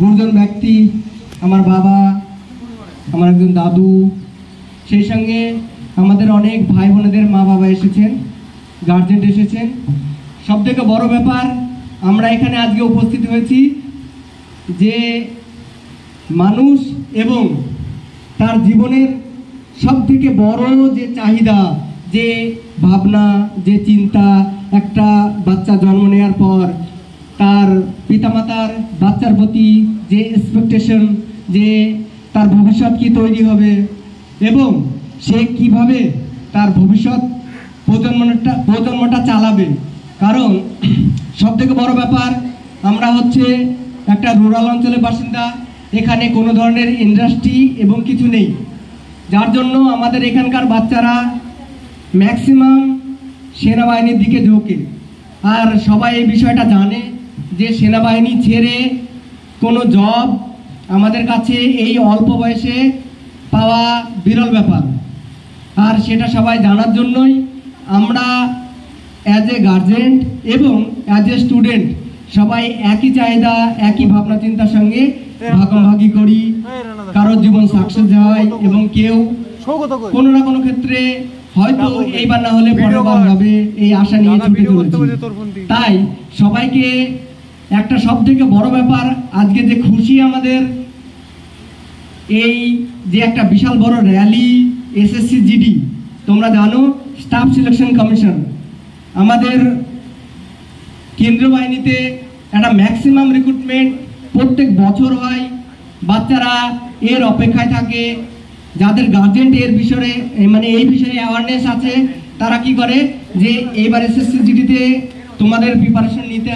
গুরুজন ব্যক্তি, আমার বাবা, আমার একজন দাদু, সেই সঙ্গে আমাদের অনেক ভাই বোনেদের মা বাবা এসেছেন, গার্জেন এসেছেন। সবথেকে বড় ব্যাপার, আমরা এখানে আজকে উপস্থিত হয়েছি যে মানুষ এবং তার জীবনের সবথেকে বড় যে চাহিদা, যে ভাবনা, যে চিন্তা, একটা বাচ্চা জন্ম নেওয়ার পর তার পিতামাতার বাচ্চার প্রতি যে এক্সপেকটেশন, যে তার ভবিষ্যৎ কি তৈরি হবে এবং সে কিভাবে তার ভবিষ্যৎ প্রজন্মটা চালাবে। কারণ সবথেকে বড় ব্যাপার, আমরা হচ্ছে একটা রুরাল অঞ্চলের বাসিন্দা, এখানে কোনো ধরনের ইন্ডাস্ট্রি এবং কিছু নেই, যার জন্য আমাদের এখানকার বাচ্চারা ম্যাক্সিমাম সেনাবাহিনীর দিকে ঝোঁকে। আর সবাই এই বিষয়টা জানে যে সেনাবাহিনী ছেড়ে কোনো জব আমাদের কাছে এই অল্প বয়সে পাওয়া বিরল ব্যাপার। আর সেটা সবাই জানার জন্যই আমরা অ্যাজ এ গার্জেন এবং অ্যাজ এ স্টুডেন্ট সবাই একই চাহিদা, একই ভাবনা চিন্তার সঙ্গে ভাগাভাগি করি। কারোর জীবন সাকসেস হয় এবং কেউ কোনো না কোনো ক্ষেত্রে হয়তো এইবার না হলে পরেরবার হবে, এই আশা নিয়ে ছুটে চলেছি। তাই সবাইকে একটা সবথেকে বড় ব্যাপার, আজকে যে খুশি আমাদের, এই যে একটা বিশাল বড় র্যালি, এসএসসি জিডি, তোমরা জানো স্টাফ সিলেকশন কমিশন, আমাদের কেন্দ্রীয় বাহিনীতে একটা ম্যাক্সিমাম রিক্রুটমেন্ট প্রত্যেক বছর হয়। বাচ্চারা এর অপেক্ষায় থাকে, যাদের গার্জেন এর বিষয়ে এই বিষয়ে অ্যাওয়ারনেস আছে, তারা কি করে যে এবার এসএসসি জিডিতে তোমাদের প্রিপারেশন নিতে